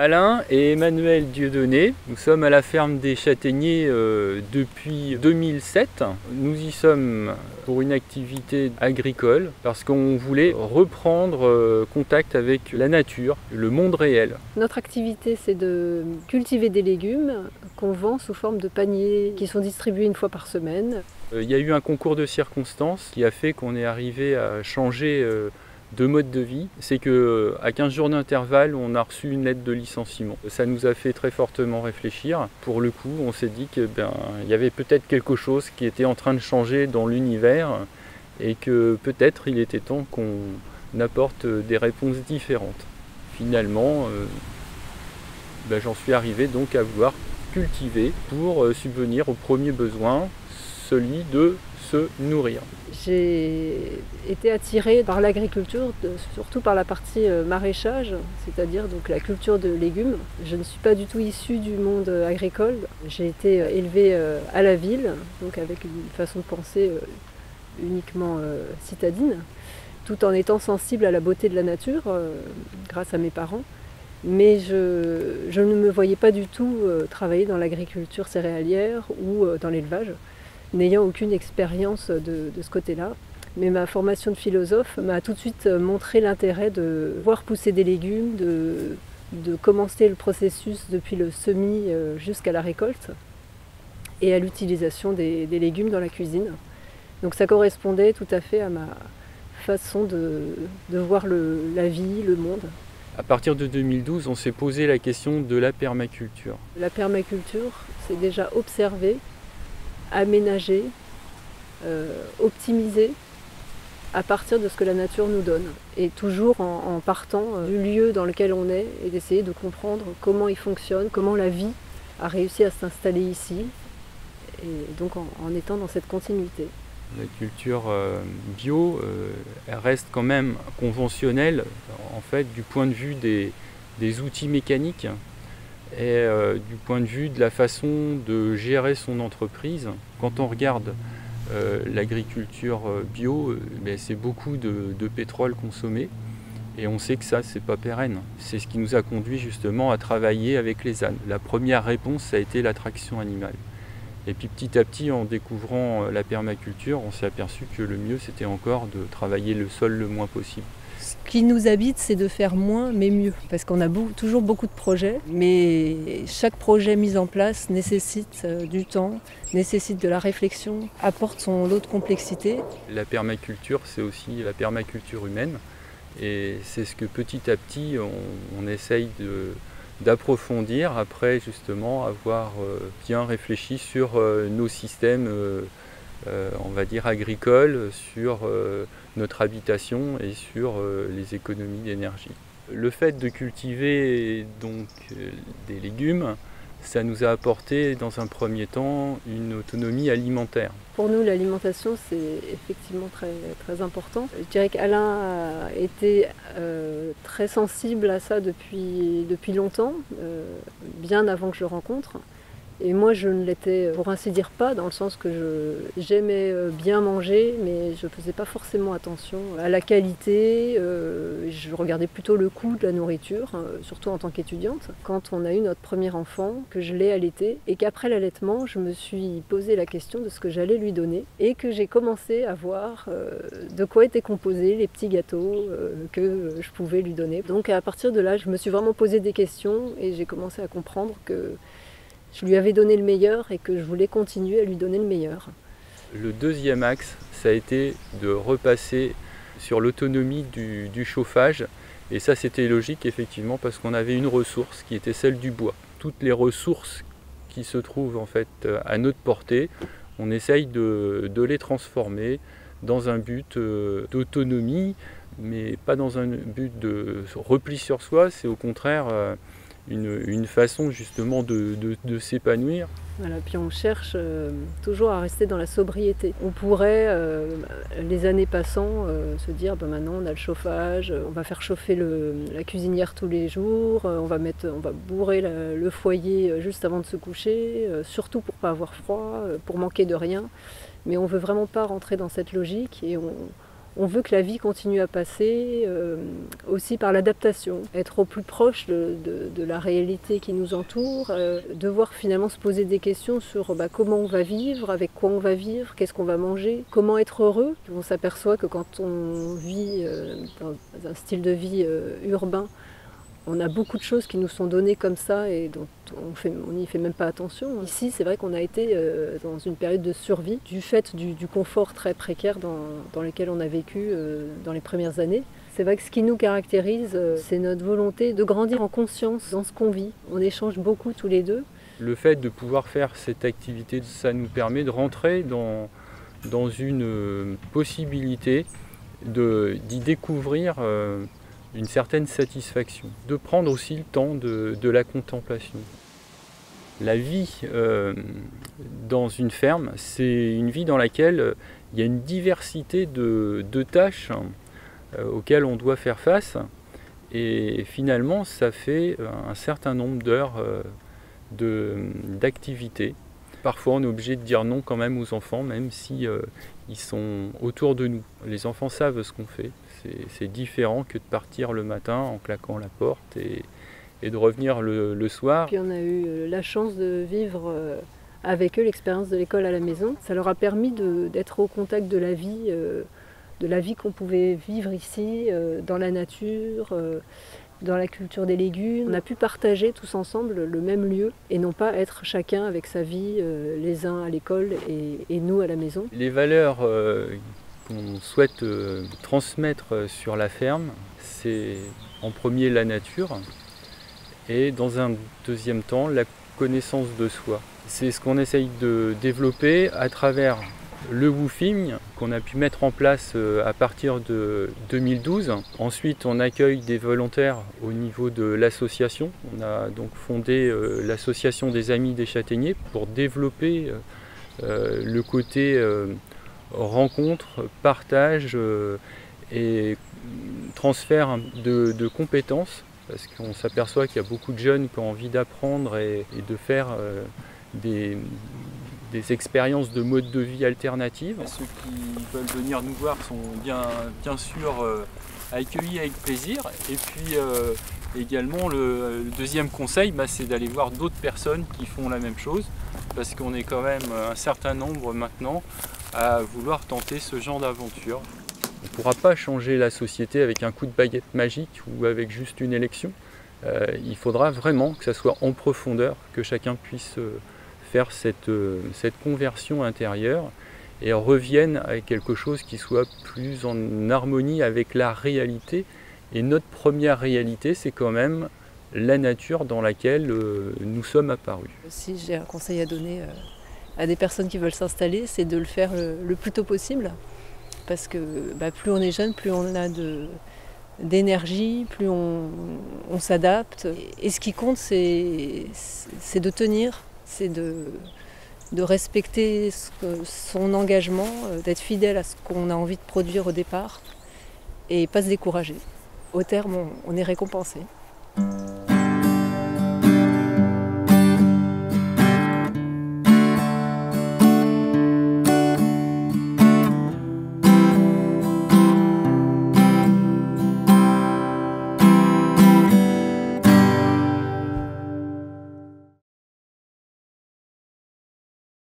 Alain et Emmanuel Dieudonné. Nous sommes à la ferme des Châtaigniers depuis 2007. Nous y sommes pour une activité agricole parce qu'on voulait reprendre contact avec la nature, le monde réel. Notre activité, c'est de cultiver des légumes qu'on vend sous forme de paniers qui sont distribués une fois par semaine. Il y a eu un concours de circonstances qui a fait qu'on est arrivé à changer de mode de vie. C'est qu'à 15 jours d'intervalle, on a reçu une lettre de licenciement. Ça nous a fait très fortement réfléchir. Pour le coup, on s'est dit qu'il y avait peut-être quelque chose qui était en train de changer dans l'univers et que peut-être il était temps qu'on apporte des réponses différentes. Finalement, j'en suis arrivé donc à vouloir cultiver pour subvenir au premier besoin, celui de se nourrir. J'ai été attirée par l'agriculture, surtout par la partie maraîchage, c'est-à-dire donc la culture de légumes. Je ne suis pas du tout issue du monde agricole. J'ai été élevée à la ville, donc avec une façon de penser uniquement citadine, tout en étant sensible à la beauté de la nature, grâce à mes parents. Mais je ne me voyais pas du tout travailler dans l'agriculture céréalière ou dans l'élevage, n'ayant aucune expérience de ce côté-là. Mais ma formation de philosophe m'a tout de suite montré l'intérêt de voir pousser des légumes, de commencer le processus depuis le semis jusqu'à la récolte et à l'utilisation des légumes dans la cuisine. Donc ça correspondait tout à fait à ma façon de voir la vie, le monde. À partir de 2012, on s'est posé la question de la permaculture. La permaculture, c'est déjà observer, aménager, optimiser à partir de ce que la nature nous donne. Et toujours en partant du lieu dans lequel on est et d'essayer de comprendre comment il fonctionne, comment la vie a réussi à s'installer ici, et donc en étant dans cette continuité. La culture bio, elle reste quand même conventionnelle en fait du point de vue des outils mécaniques et du point de vue de la façon de gérer son entreprise. Quand on regarde l'agriculture bio, c'est beaucoup de pétrole consommé et on sait que ça, c'est pas pérenne. C'est ce qui nous a conduit justement à travailler avec les ânes. La première réponse, ça a été l'attraction animale. Et puis petit à petit, en découvrant la permaculture, on s'est aperçu que le mieux, c'était encore de travailler le sol le moins possible. Ce qui nous habite, c'est de faire moins mais mieux, parce qu'on a toujours beaucoup de projets, mais chaque projet mis en place nécessite du temps, nécessite de la réflexion, apporte son lot de complexité. La permaculture, c'est aussi la permaculture humaine, et c'est ce que petit à petit, on essaye d'approfondir après justement avoir bien réfléchi sur nos systèmes on va dire agricoles, sur notre habitation et sur les économies d'énergie. Le fait de cultiver donc des légumes, ça nous a apporté dans un premier temps une autonomie alimentaire. Pour nous, l'alimentation, c'est effectivement très, très important. Je dirais qu'Alain a été très sensible à ça depuis longtemps, bien avant que je le rencontre. Et moi, je ne l'étais, pour ainsi dire, pas, dans le sens que j'aimais bien manger, mais je ne faisais pas forcément attention à la qualité. Je regardais plutôt le coût de la nourriture, surtout en tant qu'étudiante. Quand on a eu notre premier enfant, que je l'ai allaité, et qu'après l'allaitement, je me suis posé la question de ce que j'allais lui donner, et que j'ai commencé à voir de quoi étaient composés les petits gâteaux que je pouvais lui donner. Donc à partir de là, je me suis vraiment posé des questions, et j'ai commencé à comprendre que je lui avais donné le meilleur et que je voulais continuer à lui donner le meilleur. Le deuxième axe, ça a été de repasser sur l'autonomie du chauffage. Et ça, c'était logique, effectivement, parce qu'on avait une ressource qui était celle du bois. Toutes les ressources qui se trouvent en fait à notre portée, on essaye de les transformer dans un but d'autonomie, mais pas dans un but de repli sur soi, c'est au contraire une façon justement de s'épanouir. Voilà, puis on cherche toujours à rester dans la sobriété. On pourrait, les années passant, se dire maintenant on a le chauffage, on va faire chauffer la cuisinière tous les jours, on va bourrer le foyer juste avant de se coucher, surtout pour ne pas avoir froid, pour manquer de rien. Mais on ne veut vraiment pas rentrer dans cette logique et On veut que la vie continue à passer, aussi par l'adaptation, être au plus proche de la réalité qui nous entoure, devoir finalement se poser des questions sur comment on va vivre, avec quoi on va vivre, qu'est-ce qu'on va manger, comment être heureux. On s'aperçoit que quand on vit dans un style de vie urbain, on a beaucoup de choses qui nous sont données comme ça et dont on n'y fait même pas attention. Ici, c'est vrai qu'on a été dans une période de survie du fait du confort très précaire dans lequel on a vécu dans les premières années. C'est vrai que ce qui nous caractérise, c'est notre volonté de grandir en conscience dans ce qu'on vit. On échange beaucoup tous les deux. Le fait de pouvoir faire cette activité, ça nous permet de rentrer dans une possibilité d'y découvrir une certaine satisfaction, de prendre aussi le temps de la contemplation. La vie dans une ferme, c'est une vie dans laquelle il y a une diversité de tâches auxquelles on doit faire face, et finalement ça fait un certain nombre d'heures d'activité. Parfois on est obligé de dire non quand même aux enfants, même si ils sont autour de nous. Les enfants savent ce qu'on fait. C'est différent que de partir le matin en claquant la porte et de revenir le soir. Puis on a eu la chance de vivre avec eux l'expérience de l'école à la maison. Ça leur a permis d'être au contact de la vie qu'on pouvait vivre ici, dans la nature, dans la culture des légumes. On a pu partager tous ensemble le même lieu et non pas être chacun avec sa vie, les uns à l'école et nous à la maison. Les valeurs qu'on souhaite transmettre sur la ferme, c'est en premier la nature et dans un deuxième temps la connaissance de soi. C'est ce qu'on essaye de développer à travers le woofing qu'on a pu mettre en place à partir de 2012. Ensuite, on accueille des volontaires au niveau de l'association. On a donc fondé l'association des Amis des Châtaigniers pour développer le côté rencontre, partage et transfert de compétences, parce qu'on s'aperçoit qu'il y a beaucoup de jeunes qui ont envie d'apprendre et de faire des expériences de mode de vie alternatives. Ceux qui veulent venir nous voir sont bien sûr accueillis avec plaisir. Et puis également le deuxième conseil, c'est d'aller voir d'autres personnes qui font la même chose, parce qu'on est quand même un certain nombre maintenant à vouloir tenter ce genre d'aventure. On ne pourra pas changer la société avec un coup de baguette magique ou avec juste une élection. Il faudra vraiment que ça soit en profondeur, que chacun puisse faire cette conversion intérieure et revienne à quelque chose qui soit plus en harmonie avec la réalité. Et notre première réalité, c'est quand même la nature dans laquelle nous sommes apparus. Si j'ai un conseil à donner à des personnes qui veulent s'installer, c'est de le faire le plus tôt possible. Parce que plus on est jeune, plus on a d'énergie, plus on s'adapte. Et ce qui compte, c'est de tenir, c'est de respecter son engagement, d'être fidèle à ce qu'on a envie de produire au départ et pas se décourager. Au terme, on est récompensé.